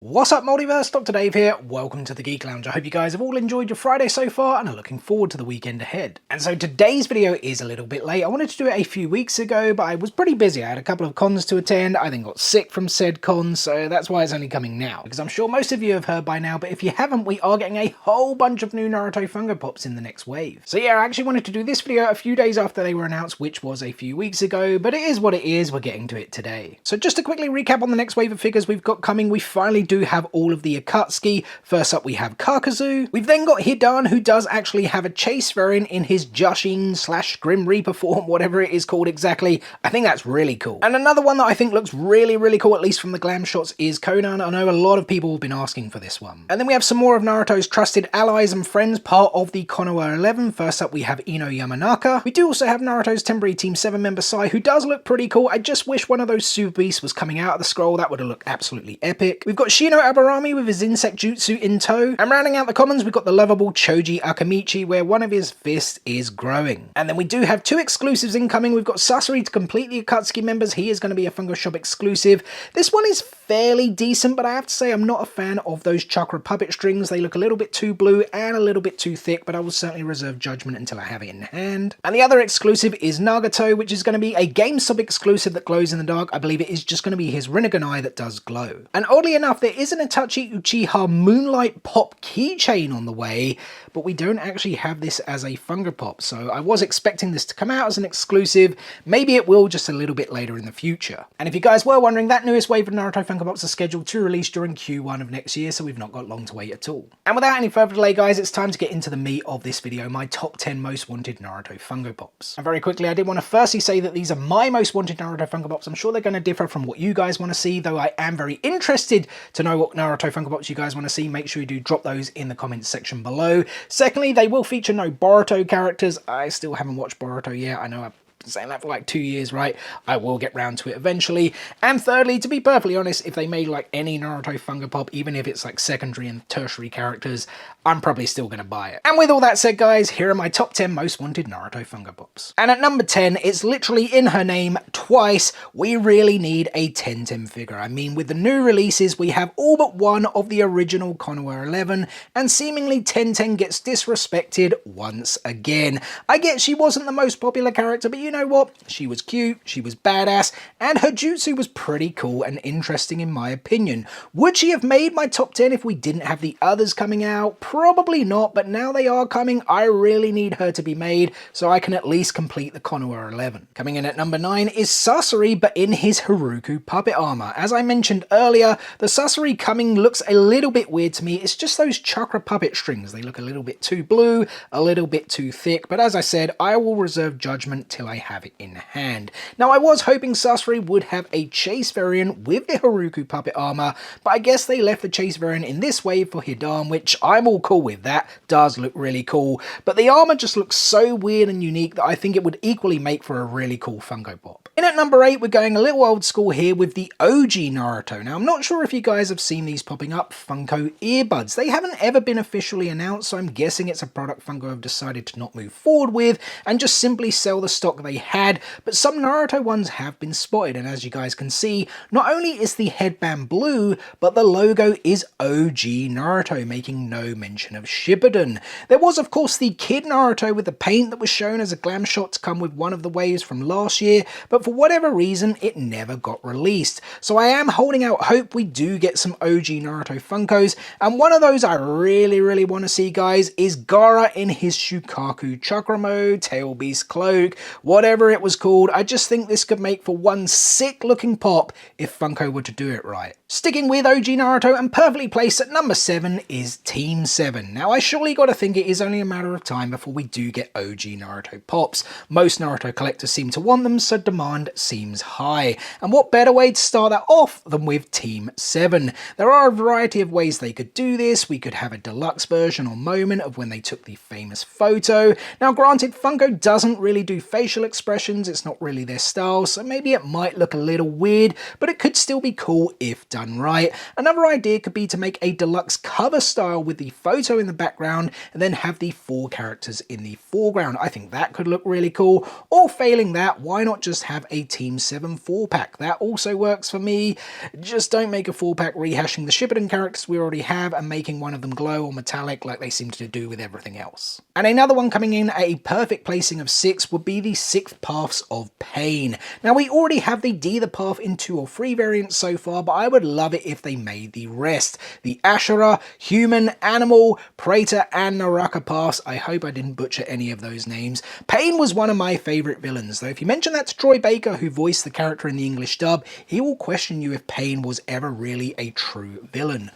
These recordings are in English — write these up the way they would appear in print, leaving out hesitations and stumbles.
What's up, Multiverse? Dr. Dave here. Welcome to the Geek Lounge. I hope you guys have all enjoyed your Friday so far and are looking forward to the weekend ahead. And so today's video is a little bit late. I wanted to do it a few weeks ago, but I was pretty busy. I had a couple of cons to attend. I then got sick from said cons, so that's why it's only coming now. Because I'm sure most of you have heard by now, but if you haven't, we are getting a whole bunch of new Naruto Funko Pops in the next wave. So yeah, I actually wanted to do this video a few days after they were announced, which was a few weeks ago, but it is what it is. We're getting to it today. So just to quickly recap on the next wave of figures we've got coming, we finally do have all of the Akatsuki. First up we have Kakazu. We've then got Hidan, who does actually have a chase variant in his Jushin / Grim Reaper form, whatever it is called exactly. I think that's really cool. And another one that I think looks really cool, at least from the glam shots, is Conan. I know a lot of people have been asking for this one. And then we have some more of Naruto's trusted allies and friends, part of the Konoha 11. First up we have Ino Yamanaka. We do also have Naruto's temporary Team 7 member Sai, who does look pretty cool. I just wish one of those Super Beasts was coming out of the scroll. That would have looked absolutely epic. We've got Shino Aburami with his insect jutsu in tow. And rounding out the commons, we've got the lovable Choji Akamichi, where one of his fists is growing. And then we do have two exclusives incoming. We've got Sasori to complete the Akatsuki members. He is going to be a Funko Shop exclusive. This one is fairly decent, but I have to say I'm not a fan of those chakra puppet strings. They look a little bit too blue and a little bit too thick, but I will certainly reserve judgment until I have it in hand. And the other exclusive is Nagato, which is going to be a GameStop exclusive that glows in the dark. I believe it is just going to be his Rinnegan eye that does glow. And oddly enough, there is an Itachi Uchiha Moonlight Pop keychain on the way, but we don't actually have this as a Funko Pop, so I was expecting this to come out as an exclusive. Maybe it will just a little bit later in the future. And if you guys were wondering, that newest wave of Naruto Funko Pops are scheduled to release during Q1 of next year, so we've not got long to wait at all. And without any further delay, guys, it's time to get into the meat of this video, my top 10 most wanted Naruto Funko Pops. And very quickly, I did want to firstly say that these are my most wanted Naruto Funko Pops. I'm sure they're going to differ from what you guys want to see, though I am very interested to know what Naruto Funko Pops you guys want to see. Make sure you do drop those in the comments section below. Secondly, they will feature no Boruto characters. I still haven't watched Boruto yet. I know I've been saying that for like 2 years, right? I will get round to it eventually. And thirdly, to be perfectly honest, if they made like any Naruto Funko Pop, even if it's like secondary and tertiary characters, I'm probably still going to buy it. And with all that said, guys, here are my top 10 most wanted Naruto Funko Pops. And at number 10, it's literally in her name twice. We really need a 10-10 figure. I mean, with the new releases, we have all but one of the original Konoha 11, and seemingly 10-10 gets disrespected once again. I get she wasn't the most popular character, but you know what? She was cute, she was badass, and her jutsu was pretty cool and interesting in my opinion. Would she have made my top 10 if we didn't have the others coming out? Probably not, but now they are coming, I really need her to be made so I can at least complete the Konoha 11. Coming in at number 9 is Sasori, but in his Haruku puppet armor. As I mentioned earlier, the Sasori coming looks a little bit weird to me. It's just those chakra puppet strings. They look a little bit too blue, a little bit too thick, but as I said, I will reserve judgment till I have it in hand. Now, I was hoping Sasori would have a chase variant with the Haruku puppet armor, but I guess they left the chase variant in this wave for Hidan, which I'm all cool with. That does look really cool, but the armor just looks so weird and unique that I think it would equally make for a really cool Funko Pop. In at number 8, we're going a little old school here with the OG Naruto. Now, I'm not sure if you guys have seen these popping up, Funko earbuds. They haven't ever been officially announced, so I'm guessing it's a product Funko have decided to not move forward with and just simply sell the stock they had, but some Naruto ones have been spotted, and as you guys can see, not only is the headband blue, but the logo is OG Naruto, making no mention of Shippuden. There was of course the Kid Naruto with the paint that was shown as a glam shot to come with one of the waves from last year, but for whatever reason it never got released. So I am holding out hope we do get some OG Naruto Funkos, and one of those I really want to see, guys, is Gaara in his Shukaku Chakra mode, Tail Beast cloak, whatever it was called. I just think this could make for one sick looking pop if Funko were to do it right. Sticking with OG Naruto and perfectly placed at number 7 is Team 7. Now I surely gotta think it is only a matter of time before we do get OG Naruto pops. Most Naruto collectors seem to want them, so demand seems high. And what better way to start that off than with Team 7? There are a variety of ways they could do this. We could have a deluxe version or moment of when they took the famous photo. Now granted, Funko doesn't really do facial expressions, it's not really their style, so maybe it might look a little weird, but it could still be cool if done right. Another idea could be to make a deluxe cover style with the photo in the background and then have the 4 characters in the foreground. I think that could look really cool. Or failing that, why not just have a Team 7 4-pack? That also works for me. Just don't make a 4-pack rehashing the Shippuden characters we already have and making one of them glow or metallic like they seem to do with everything else. And another one coming in at a perfect placing of 6 would be the 6 Paths of Pain. Now we already have the D the Path in 2 or 3 variants so far, but I would love it if they made the rest. The Ashura, Human, Animal, Praetor and Naraka Paths. I hope I didn't butcher any of those names. Pain was one of my favourite villains, though if you mention that to Troy Baker, who voiced the character in the English dub, he will question you if Pain was ever really a true villain.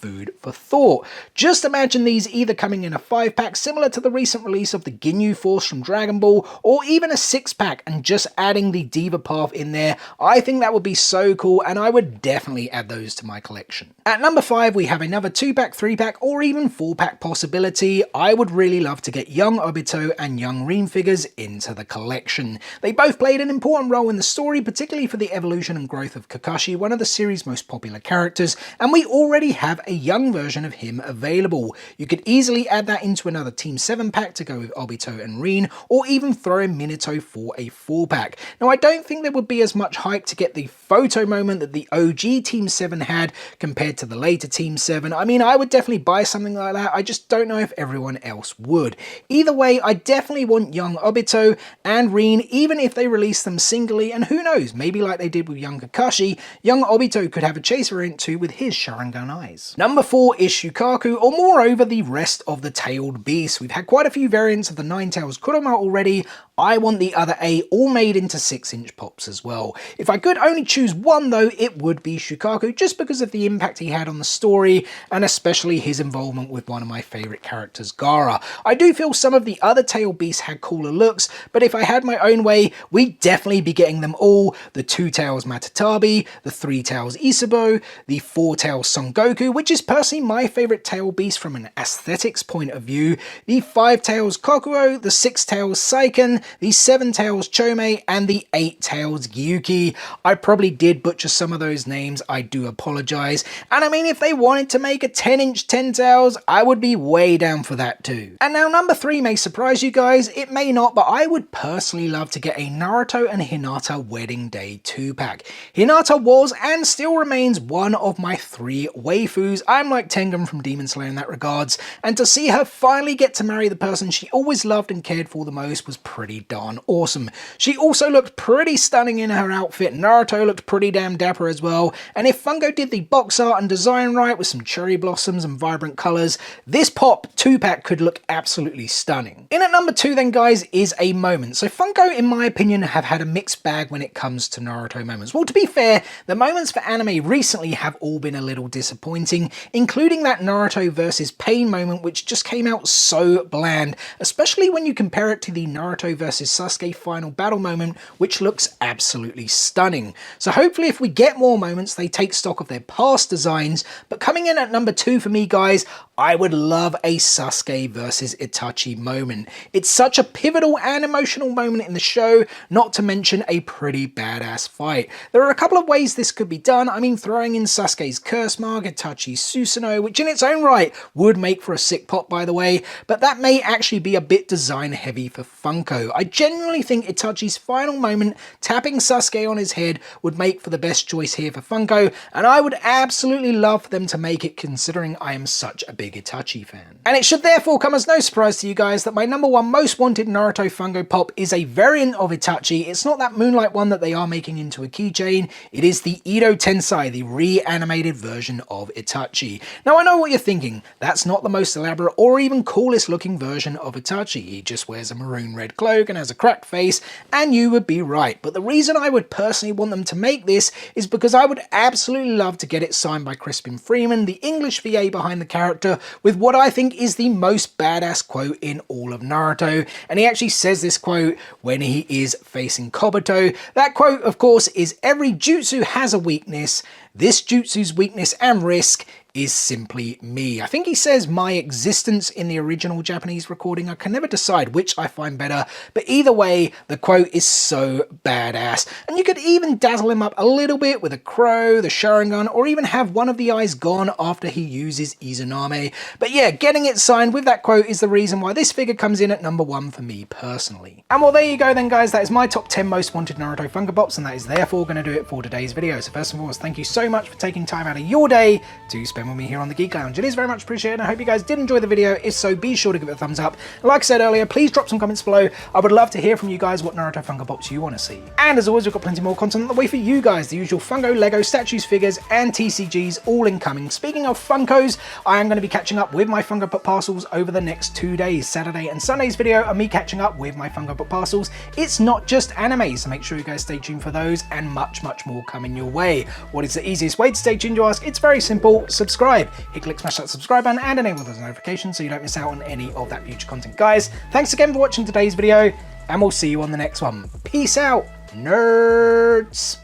Food for thought. Just imagine these either coming in a 5-pack similar to the recent release of the Ginyu Force from Dragon Ball, or even a 6-pack and just adding the Diva Path in there. I think that would be so cool and I would definitely add those to my collection. At number 5 we have another 2-pack, 3-pack or even 4-pack possibility. I would really love to get young Obito and young Rin figures into the collection. They both played an important role in the story, particularly for the evolution and growth of Kakashi, one of the series' most popular characters, and we already have a young version of him available. You could easily add that into another Team 7 pack to go with Obito and Rin, or even throw in Minato for a 4-pack. Now I don't think there would be as much hype to get the photo moment that the OG Team 7 had compared to the later Team 7. I mean, I would definitely buy something like that, I just don't know if everyone else would. Either way, I definitely want young Obito and Rin, even if they release them singly, and who knows, maybe like they did with young Kakashi, young Obito could have a chase variant too with his Sharingan eyes. Number 4 is Shukaku, or moreover the rest of the tailed beasts. We've had quite a few variants of the Nine-Tails Kurama already. I want the other 8 all made into 6-inch pops as well. If I could only choose one though, it would be Shukaku, just because of the impact he had on the story, and especially his involvement with one of my favourite characters, Gaara. I do feel some of the other tailed beasts had cooler looks, but if I had my own way, we'd definitely be getting them all. The 2-Tails Matatabi, the 3-Tails Isabo, the 4-Tails Son Goku, which is personally my favourite tail beast from an aesthetics point of view, the 5-Tails Kokuo, the 6-Tails Saiken, the 7-Tails Chome, and the 8-Tails Gyuki. I probably did butcher some of those names, I do apologise, and I mean if they wanted to make a 10-inch 10-Tails, I would be way down for that too. And now number 3 may surprise you guys, it may not, but I would personally love to get a Naruto and Hinata Wedding Day 2-pack. Hinata was and still remains one of my 3 waifus. I'm like Tengen from Demon Slayer in that regards, and to see her finally get to marry the person she always loved and cared for the most was pretty darn awesome. She also looked pretty stunning in her outfit, Naruto looked pretty damn dapper as well, and if Funko did the box art and design right with some cherry blossoms and vibrant colours, this pop 2-pack could look absolutely stunning. In at number 2 then guys is a moment. So Funko in my opinion have had a mixed bag when it comes to Naruto moments. Well, to be fair, the moments for anime recently have all been a little disappointing, including that Naruto versus Pain moment which just came out so bland, especially when you compare it to the Naruto versus Sasuke final battle moment which looks absolutely stunning. So hopefully if we get more moments they take stock of their past designs, but coming in at number 2 for me guys, I would love a Sasuke versus Itachi moment. It's such a pivotal and emotional moment in the show, not to mention a pretty badass fight. There are a couple of ways this could be done. I mean, throwing in Sasuke's curse mark, Itachi's Susanoo, which in its own right would make for a sick pop by the way, but that may actually be a bit design heavy for Funko. I genuinely think Itachi's final moment tapping Sasuke on his head would make for the best choice here for Funko, and I would absolutely love for them to make it considering I am such a big Itachi fan. And it should therefore come as no surprise to you guys that my number 1 most wanted Naruto Funko Pop is a variant of Itachi. It's not that Moonlight one that they are making into a keychain, it is the Edo Tensei, the reanimated version of Itachi. Now I know what you're thinking, that's not the most elaborate or even coolest looking version of Itachi, he just wears a maroon red cloak and has a cracked face, and you would be right, but the reason I would personally want them to make this is because I would absolutely love to get it signed by Crispin Freeman, the English VA behind the character, with what I think is the most badass quote in all of Naruto, and he actually says this quote when he is facing Kobito. That quote of course is, "Every jutsu has a weakness, this jutsu's weakness and risk is simply me. I think he says my existence in the original Japanese recording. I can never decide which I find better, but either way, the quote is so badass. And you could even dazzle him up a little bit with a crow, the Sharingan, or even have one of the eyes gone after he uses Izanami. But yeah, getting it signed with that quote is the reason why this figure comes in at number 1 for me personally. And well, there you go then guys, that is my top 10 most wanted Naruto Funko Pops, and that is therefore going to do it for today's video. So first and foremost, thank you so much for taking time out of your day to spend with me here on the Geek Lounge. It is very much appreciated. I hope you guys did enjoy the video. If so, be sure to give it a thumbs up. Like I said earlier, please drop some comments below. I would love to hear from you guys what Naruto Funko Pops you want to see. And as always, we've got plenty more content on the way for you guys. The usual Funko, Lego, statues, figures, and TCGs all incoming. Speaking of Funkos, I am going to be catching up with my Funko Pop parcels over the next 2 days. Saturday and Sunday's video are me catching up with my Funko Pop parcels. It's not just anime, so make sure you guys stay tuned for those and much more coming your way. What is the easiest way to stay tuned, you ask? It's very simple. Subscribe. Hit click, smash that subscribe button and enable those notifications so you don't miss out on any of that future content. Guys, thanks again for watching today's video, and we'll see you on the next one. Peace out, nerds!